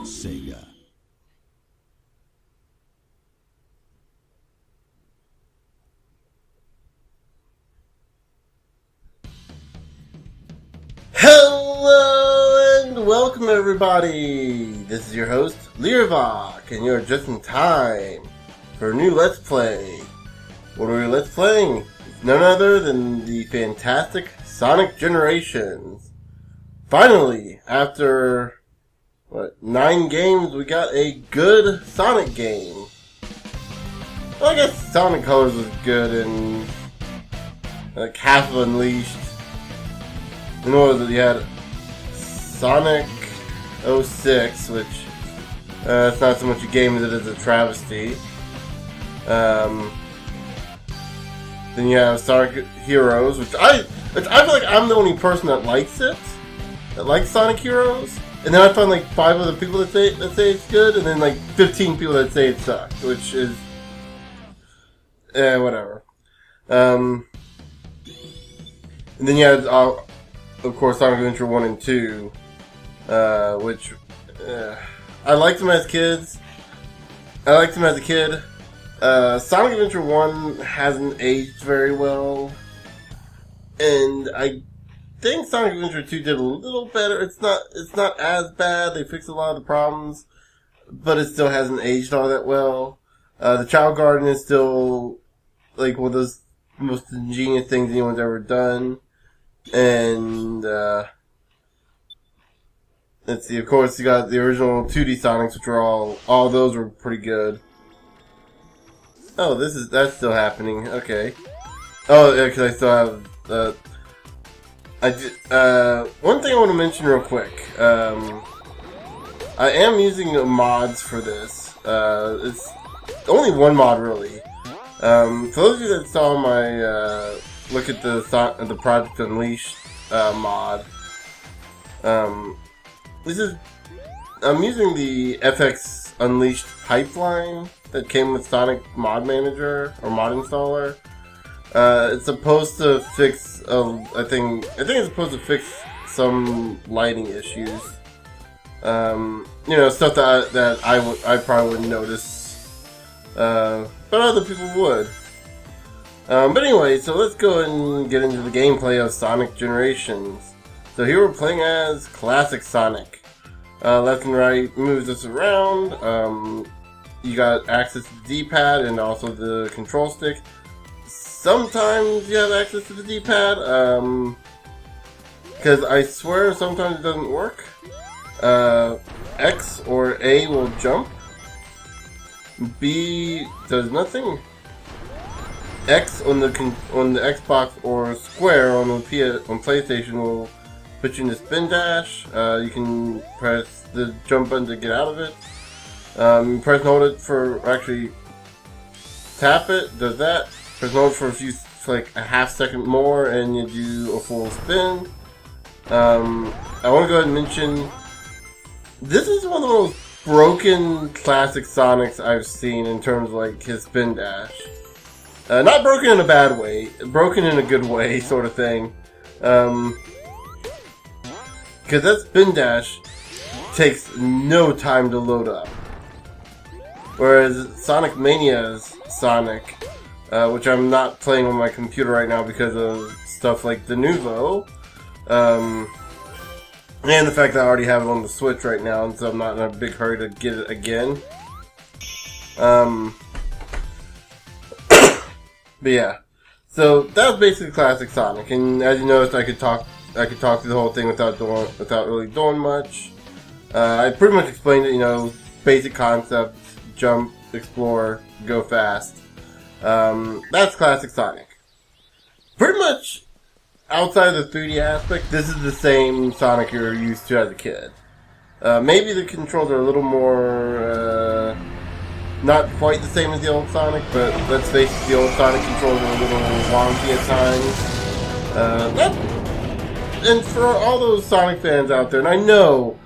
Sega. Hello and welcome everybody! This is your host, Learvok, and you're just in time for a new Let's Play. What are we Let's Playing? It's none other than the fantastic Sonic Generations. Finally, after, 9 games, we got a good Sonic game. Well, I guess Sonic Colors was good and like half of Unleashed. And what was it? You had Sonic 06, which it's not so much a game as it is a travesty. Then you have Sonic Heroes, which I feel like I'm the only person that likes it, that likes Sonic Heroes. And then I find like 5 other people that say it's good, and then like 15 people that say it sucks, which is whatever. And then you had of course, Sonic Adventure 1 and 2, which, I liked them as kids. I liked them as a kid. Sonic Adventure 1 hasn't aged very well. And I think Sonic Adventure 2 did a little better. It's not as bad. They fixed a lot of the problems. But it still hasn't aged all that well. The Child Garden is still, like, one of those most ingenious things anyone's ever done. And, let's see, of course, you got the original 2D Sonics, which were all those were pretty good. Oh, that's still happening, okay. Oh, yeah, because I still have, one thing I want to mention real quick, I am using mods for this. It's only one mod, really. For those of you that saw my, look at the Project Unleashed mod. I'm using the FX Unleashed pipeline that came with Sonic Mod Manager or Mod Installer. It's supposed to fix I think it's supposed to fix some lighting issues. Stuff that I probably wouldn't notice, but other people would. But anyway, so let's go and get into the gameplay of Sonic Generations. So here we're playing as Classic Sonic. Left and right moves us around. You got access to the D-pad and also the control stick. Sometimes you have access to the D-pad, because I swear sometimes it doesn't work. X or A will jump. B does nothing. X on the Xbox or square on PlayStation will put you in the spin dash. You can press the jump button to get out of it. Press and hold it actually tap it, does that. Press and hold for like a half second more and you do a full spin. I want to go ahead and mention, this is one of the most broken classic Sonics I've seen in terms of like his spin dash. Not broken in a bad way, broken in a good way, sort of thing. Because that spin dash takes no time to load up. Whereas Sonic Mania's Sonic, which I'm not playing on my computer right now because of stuff like the Nouveau, and the fact that I already have it on the Switch right now, and so I'm not in a big hurry to get it again. But yeah, so that was basically classic Sonic, and as you noticed, I could talk through the whole thing without really doing much. I pretty much explained it, basic concepts: jump, explore, go fast. That's classic Sonic. Pretty much outside of the 3D aspect, this is the same Sonic you're used to as a kid. Maybe the controls are a little more. Not quite the same as the old Sonic, but let's face it, the old Sonic controls are a little wonky at times. And for all those Sonic fans out there, and I know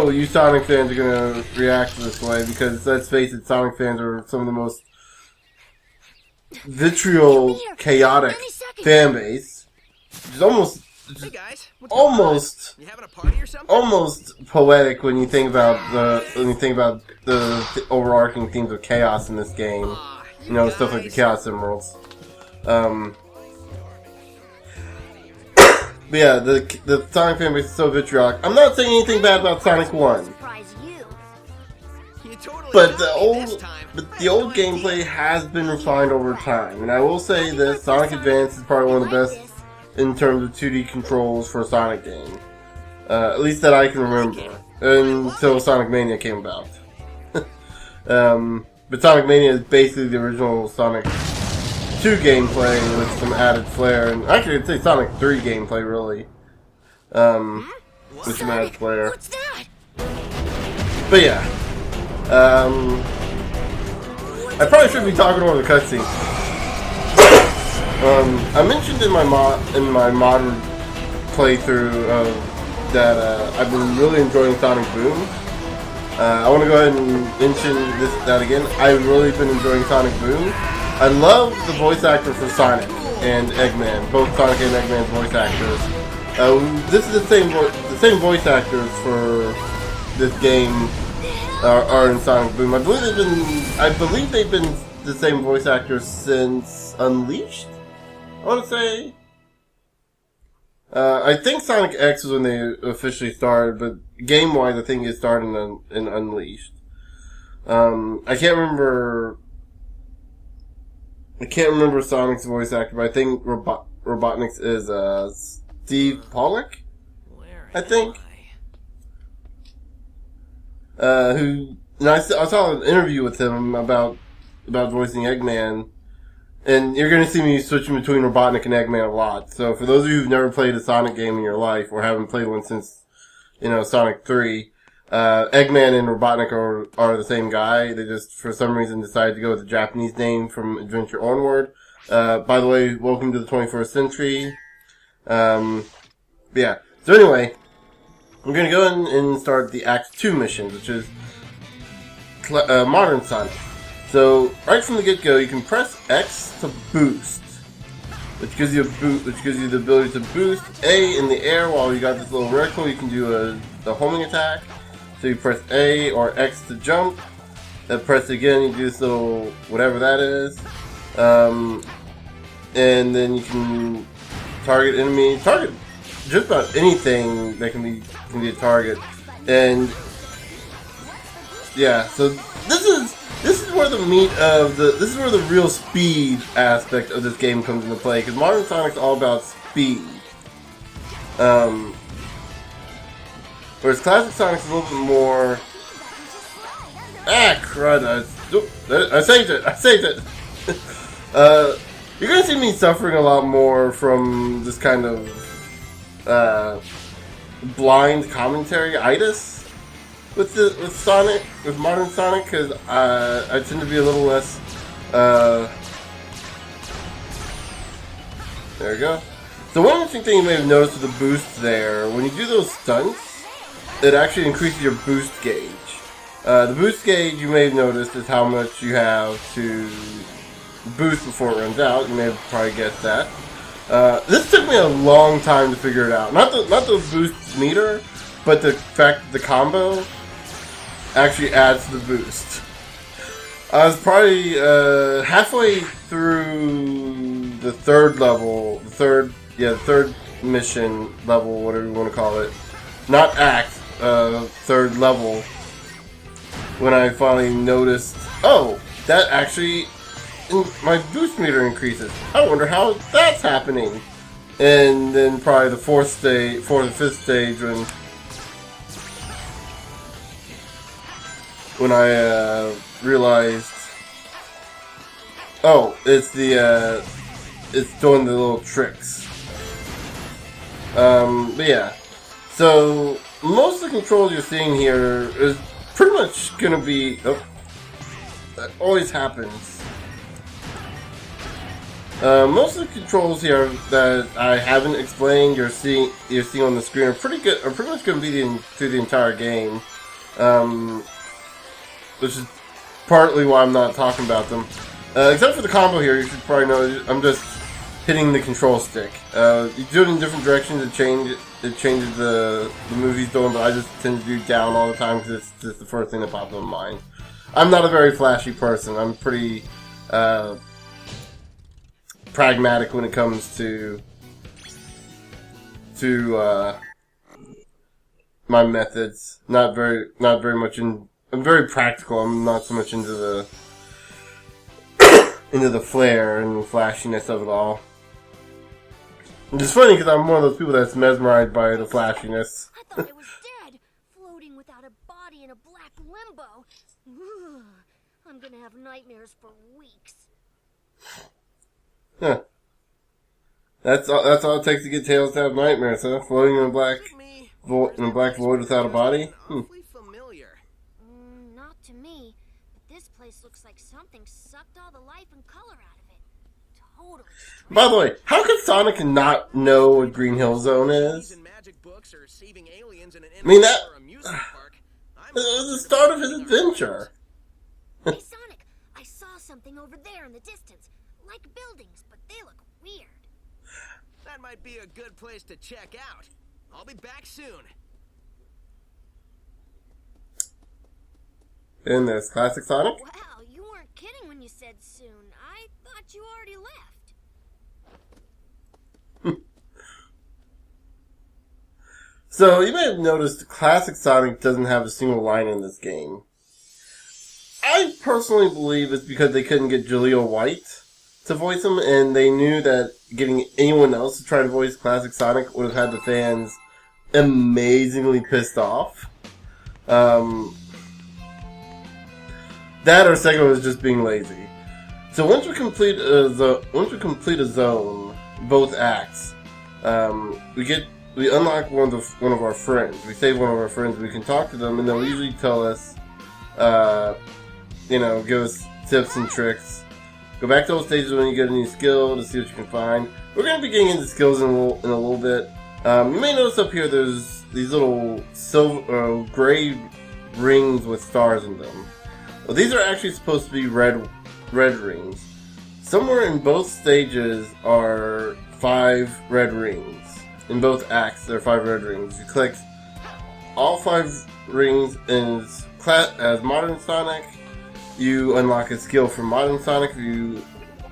you Sonic fans are going to react this way, because let's face it, Sonic fans are some of the most vitriol, chaotic fan base. Which is almost Hey guys, what's almost you having a party or something? almost poetic when you think about the overarching themes of chaos in this game. You know, stuff like the Chaos Emeralds. But yeah, the Sonic fan base is so vitriolic. I'm not saying anything bad about Sonic 1. But the old gameplay has been refined over time. And I will say this, Sonic Advance is probably one of the best in terms of 2D controls for a Sonic game. At least that I can remember. Until Sonic Mania came about. But Sonic Mania is basically the original Sonic 2 gameplay with some added flair. And actually, I'd say Sonic 3 gameplay, really. With some added flair. What's that? But yeah. I probably shouldn't be talking over the cutscene. I mentioned in my modern playthrough that I've been really enjoying Sonic Boom. I want to go ahead and mention that again. I've really been enjoying Sonic Boom. I love the voice actor for Sonic and Eggman, both Sonic and Eggman's voice actors. This is the same voice actors for this game are in Sonic Boom. I believe they've been the same voice actors since Unleashed. I want to say. I think Sonic X was when they officially started, but game-wise, I think it started in Unleashed. I can't remember Sonic's voice actor, but I think Robotnik's is Steve Pollock. I think. I saw an interview with him about voicing Eggman. And you're going to see me switching between Robotnik and Eggman a lot. So for those of you who've never played a Sonic game in your life, or haven't played one since, Sonic 3, Eggman and Robotnik are the same guy. They just, for some reason, decided to go with the Japanese name from Adventure Onward. By the way, welcome to the 21st century. Yeah. So anyway, I'm going to go in and start the Act 2 mission, which is Modern Sonic. So, right from the get-go, you can press X to boost, which gives you the ability to boost. A in the air while you got this little reticle, you can do the homing attack. So you press A or X to jump. Then press again, you do this little whatever that is, and then you can target just about anything that can be a target. And yeah, so this is where the meat of this is where the real speed aspect of this game comes into play, because Modern Sonic's all about speed. Whereas Classic Sonic's a little bit more. Crud! I saved it. You're gonna see me suffering a lot more from this kind of blind commentary-itis with Modern Sonic, because I tend to be a little less. There we go. So one interesting thing you may have noticed with the boost there, when you do those stunts, it actually increases your boost gauge. The boost gauge, you may have noticed, is how much you have to boost before it runs out. You may have probably guessed that. This took me a long time to figure it out. Not the boost meter, but the fact that the combo actually adds to the boost. I was probably halfway through the third level, the third mission level, whatever you want to call it. Not act, third level, when I finally noticed, oh, that actually, my boost meter increases. I wonder how that's happening. And then probably the fourth or fifth stage, when I realized, oh, it's doing the little tricks. But yeah, so most of the controls you're seeing here is pretty much gonna be, oh, that always happens. Most of the controls here that I haven't explained, you're seeing on the screen are pretty much gonna be through the entire game. Which is partly why I'm not talking about them. Except for the combo here, you should probably know I'm just hitting the control stick. You do it in different directions. It changes the movies doing, but I just tend to do down all the time because it's just the first thing that pops in my mind. I'm not a very flashy person. I'm pretty pragmatic when it comes to my methods. Not very much in. I'm very practical. I'm not so much into the flair and flashiness of it all. It's funny because I'm one of those people that's mesmerized by the flashiness. I thought it was dead, floating without a body in a black limbo. Ugh, I'm gonna have nightmares for weeks. Huh. That's all it takes to get Tails to have nightmares, huh? Floating in a black void without a body? Not to me, but this place looks like something sucked all the life and color out of it. Totally strange. By the way, how could Sonic not know what Green Hill Zone is? I mean, that was the start of his adventure. Hey Sonic, I saw something over there in the distance. Like buildings, but they look weird. That might be a good place to check out. I'll be back soon. And there's classic Sonic. Wow, you weren't kidding when you said soon. I thought you already left. So, you may have noticed classic Sonic doesn't have a single line in this game. I personally believe it's because they couldn't get Jaleel White to voice him, and they knew that getting anyone else to try to voice classic Sonic would have had the fans amazingly pissed off. That or Sega was just being lazy. So once we complete a zone, both acts, we unlock one of our friends. We save one of our friends. We can talk to them, and they'll usually tell us, give us tips and tricks. Go back to those stages when you get a new skill to see what you can find. We're going to be getting into skills in a little bit. You may notice up here there's these little gray rings with stars in them. Well, these are actually supposed to be red rings. Somewhere in both stages are 5 red rings. In both acts, there are 5 red rings. You collect all 5 rings as Modern Sonic. You unlock a skill for Modern Sonic. If you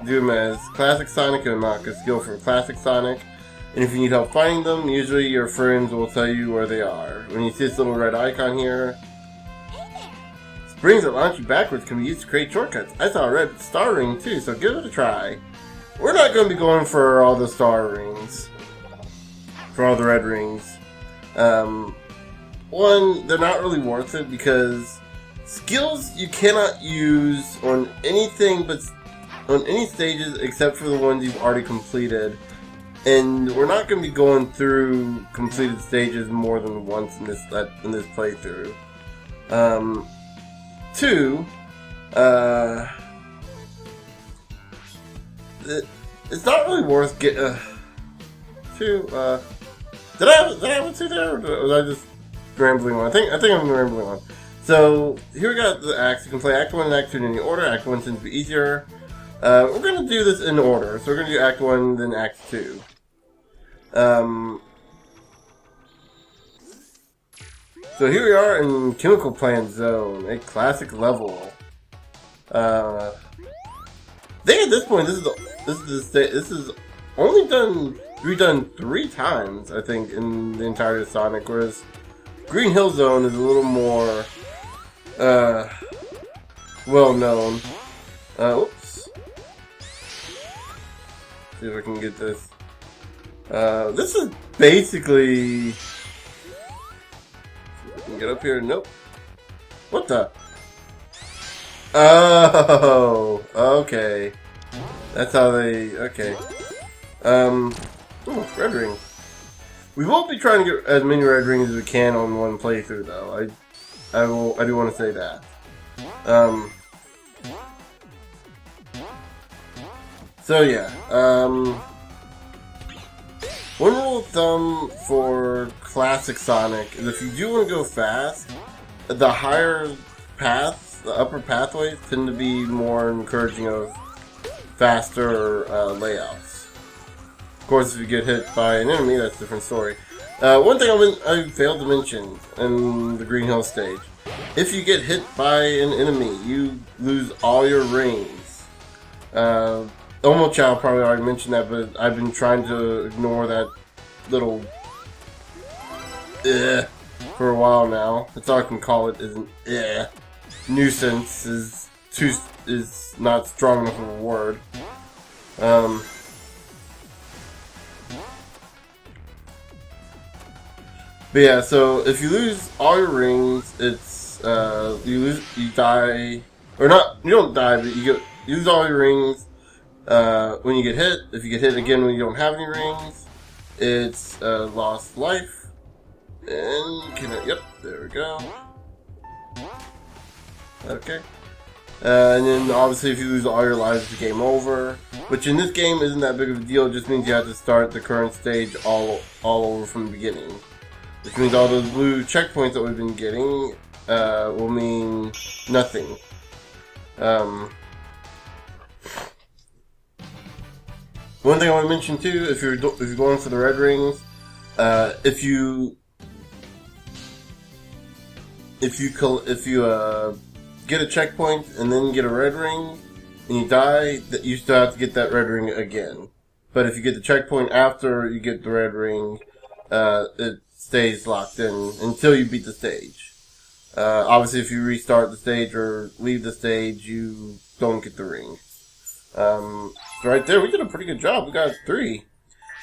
do them as Classic Sonic, you unlock a skill for Classic Sonic. And if you need help finding them, usually your friends will tell you where they are. When you see this little red icon here, springs that launch you backwards can be used to create shortcuts. I saw a red star ring too, so give it a try. We're not going to be going for all the star rings. For all the red rings. One, they're not really worth it because skills you cannot use on anything but on any stages except for the ones you've already completed. And we're not going to be going through completed stages more than once in this playthrough. 2, it's not really worth get. 2, did I have a 2 there, or was I just rambling on? I think I'm rambling on. So here we got the acts. You can play Act 1 and Act 2 in any order. Act 1 tends to be easier. We're going to do this in order. So we're going to do Act 1, then Act 2. So here we are in Chemical Plant Zone, a classic level. I think at this point this is only redone 3 times, I think, in the entirety of Sonic, whereas Green Hill Zone is a little more well known. Oops. See if I can get this. This is basically. Can get up here? Nope. What the? Oh, okay. That's how they. Okay. Ooh, red ring. We won't be trying to get as many red rings as we can on one playthrough, though. I do want to say that. So yeah. One rule of thumb for classic Sonic is if you do want to go fast, the higher paths, the upper pathways, tend to be more encouraging of faster layouts. Of course, if you get hit by an enemy, that's a different story. One thing I failed to mention in the Green Hill stage. If you get hit by an enemy, you lose all your rings. Omo Chow probably already mentioned that, but I've been trying to ignore that little for a while now. That's all I can call it, is an nuisance is not strong enough of a word. But yeah, so if you lose all your rings, it's you die, or not. You don't die, but you lose all your rings when you get hit. If you get hit again when you don't have any rings, it's lost life. And yep, there we go. Okay. And then obviously if you lose all your lives, it's game over. Which in this game isn't that big of a deal. It just means you have to start the current stage all over from the beginning. Which means all those blue checkpoints that we've been getting will mean nothing. One thing I want to mention too, if you're going for the red rings, if you get a checkpoint and then get a red ring and you die, that you still have to get that red ring again. But if you get the checkpoint after you get the red ring, it stays locked in until you beat the stage. Obviously, if you restart the stage or leave the stage, you don't get the ring. So right there, we did a pretty good job. We got 3.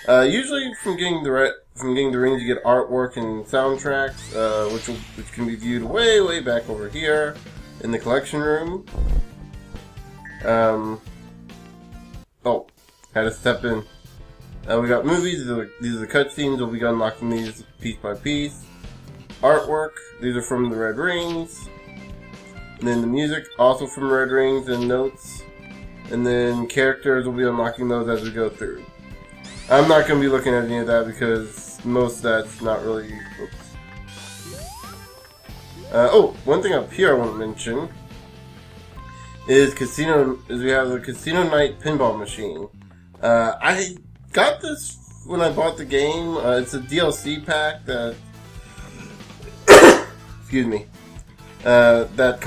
Usually, from getting the rings, you get artwork and soundtracks, which can be viewed way back over here in the collection room. Oh, had to step in. We got movies. These are the cutscenes. We'll be unlocking these piece by piece. Artwork. These are from the red rings. And then the music, also from red rings and notes. And then characters, we'll be unlocking those as we go through. I'm not going to be looking at any of that because most of that's not really... one thing up here I want to mention is we have the Casino Night Pinball Machine. I got this when I bought the game. It's a DLC pack that... excuse me. That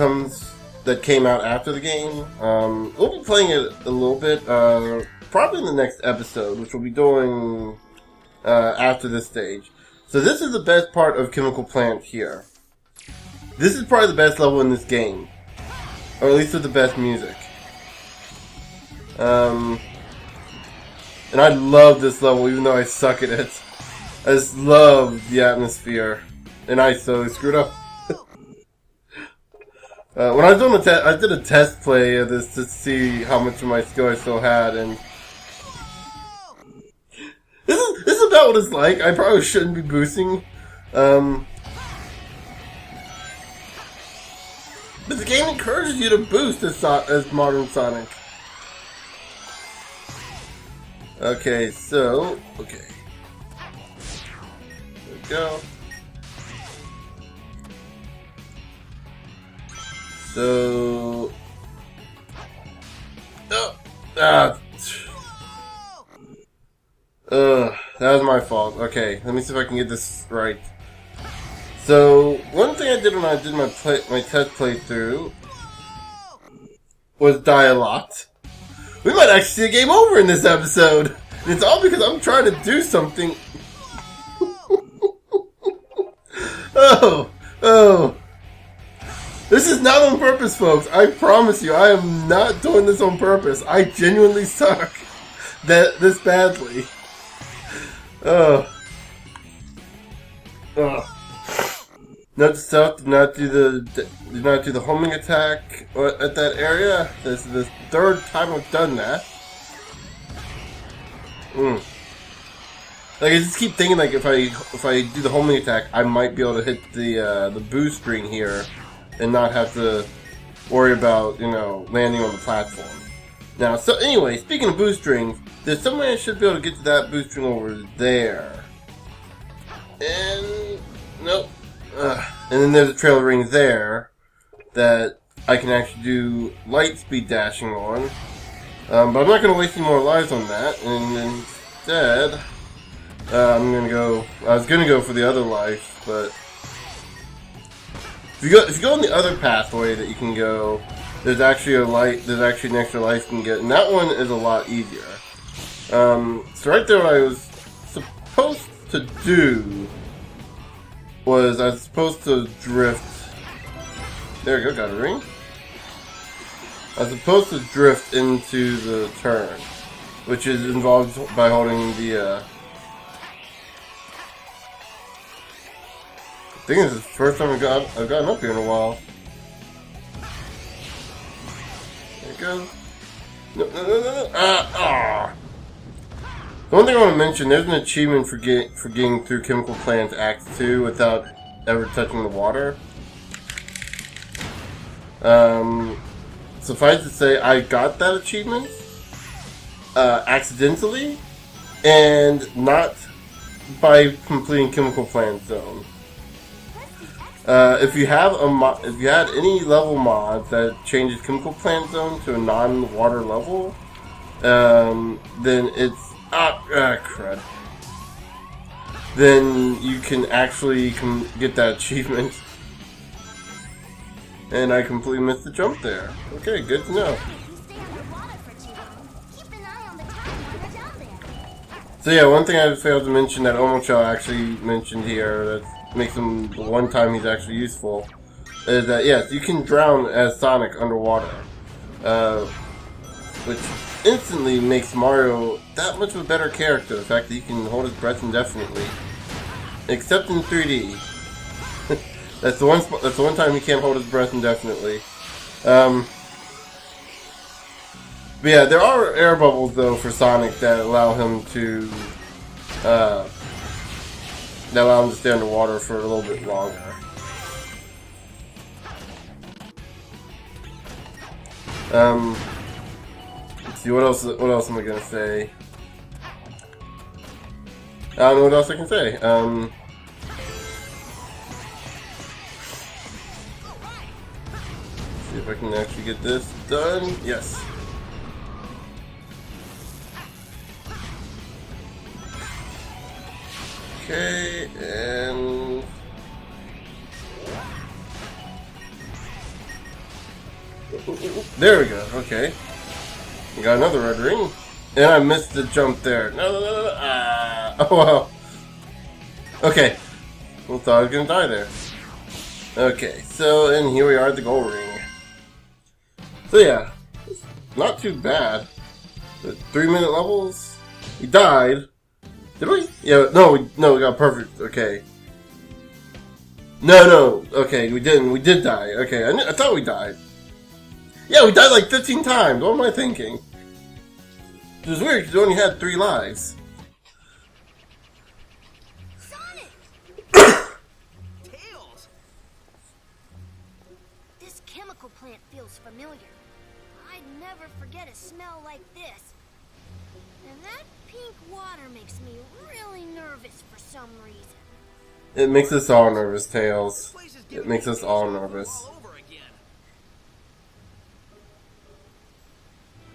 came out after the game. We'll be playing it a little bit, probably in the next episode, which we'll be doing after this stage. So this is the best part of Chemical Plant here. This is probably the best level in this game, or at least with the best music. And I love this level, even though I suck at it. I just love the atmosphere, and I so screwed up. When I was doing I did a test play of this to see how much of my skill I still had, and this is about what it's like. I probably shouldn't be boosting, but the game encourages you to boost as Modern Sonic. Okay, so there we go. So, that was my fault. Okay, let me see if I can get this right. So, one thing I did when I did my test playthrough was die a lot. We might actually see a game over in this episode. And it's all because I'm trying to do something. Oh. This is not on purpose, folks. I promise you, I am not doing this on purpose. I genuinely suck this badly. Note to self: do not do the homing attack at that area. This is the 3rd time I've done that. Like, I just keep thinking, like, if I do the homing attack, I might be able to hit the boost screen here and not have to worry about, landing on the platform. Now, so anyway, speaking of boost strings, there's some way I should be able to get to that boost string over there. And nope. And then there's a trail of rings there that I can actually do light speed dashing on. But I'm not going to waste any more lives on that. And then instead, I'm gonna go. I was gonna go for the other life, but if you go on the other pathway that you can go, there's actually an extra life you can get, and that one is a lot easier. So right there, what I was supposed to do was I was supposed to drift. There we go, got a ring. I was supposed to drift into the turn, which is involved by holding the. I think this is the first time I've gotten up here in a while. There you go. No. Ah. The one thing I want to mention, there's an achievement for getting through Chemical Plants Act 2 without ever touching the water. Suffice to say, I got that achievement accidentally, and not by completing Chemical Plant Zone. If you had any level mod that changes Chemical Plant Zone to a non-water level, then it's crud. Then you can actually get that achievement. And I completely missed the jump there. Okay, good to know. So yeah, one thing I failed to mention that Omocho actually mentioned here that makes him the one time he's actually useful is that yes, you can drown as Sonic underwater, which instantly makes Mario that much of a better character. The fact that he can hold his breath indefinitely, except in 3D. That's the one time he can't hold his breath indefinitely. But yeah, there are air bubbles though for Sonic that allow him to stay underwater for a little bit longer. Let's see, what else am I gonna say? I don't know what else I can say. See if I can actually get this done. Yes. Okay, and there we go. Okay, we got another red ring, and I missed the jump there. No. Oh well. Okay, well, thought I was gonna die there. Okay, so and here we are at the gold ring. So yeah, not too bad. 3-minute levels. We died. Did we? Yeah, no, we got perfect. Okay. No. Okay, we didn't. We did die. Okay, I thought we died. Yeah, we died like 15 times. What am I thinking? It was weird because we only had 3 lives. Sonic! Tails! This chemical plant feels familiar. I'd never forget a smell like this. And that pink water makes me really nervous for some reason. It makes us all nervous, Tails. It makes us all nervous.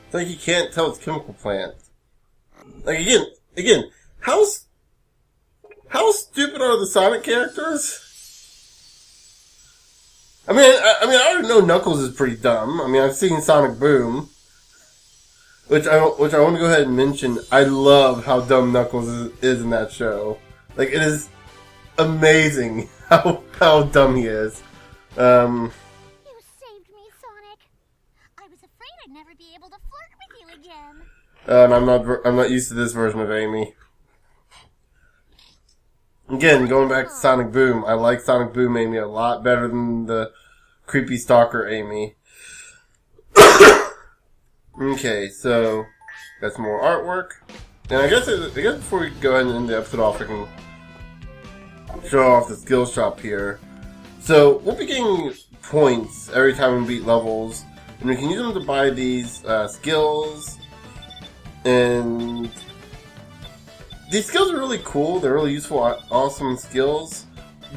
It's like you can't tell it's chemical plant. Like again, how stupid are the Sonic characters? I mean, I already know Knuckles is pretty dumb. I mean, I've seen Sonic Boom. Which I want to go ahead and mention. I love how dumb Knuckles is in that show. Like, it is amazing how dumb he is. You saved me, Sonic. I was afraid I'd never be able to flirt with you again. And I'm not used to this version of Amy. Again, going back to Sonic Boom, I like Sonic Boom Amy a lot better than the creepy stalker Amy. Okay, so got some more artwork, and I guess before we go ahead and end the episode off, I can show off the skill shop here. So we'll be getting points every time we beat levels, and we can use them to buy these skills. And these skills are really cool. They're really useful, awesome skills,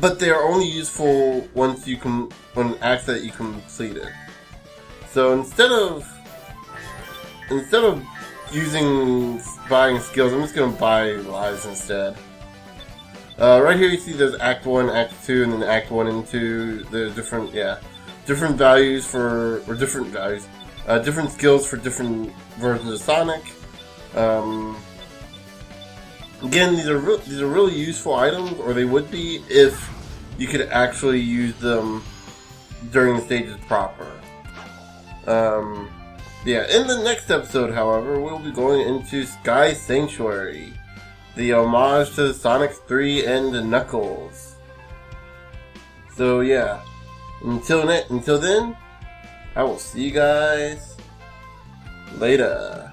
but they are only useful when acts that you completed. So instead of buying skills, I'm just gonna buy lives instead. Right here you see there's Act 1, Act 2, and then Act 1 and 2. There's different values different skills for different versions of Sonic. Again, these are really useful items, or they would be if you could actually use them during the stages proper. In the next episode, however, we'll be going into Sky Sanctuary, the homage to Sonic 3 and Knuckles. So yeah, until then, I will see you guys later.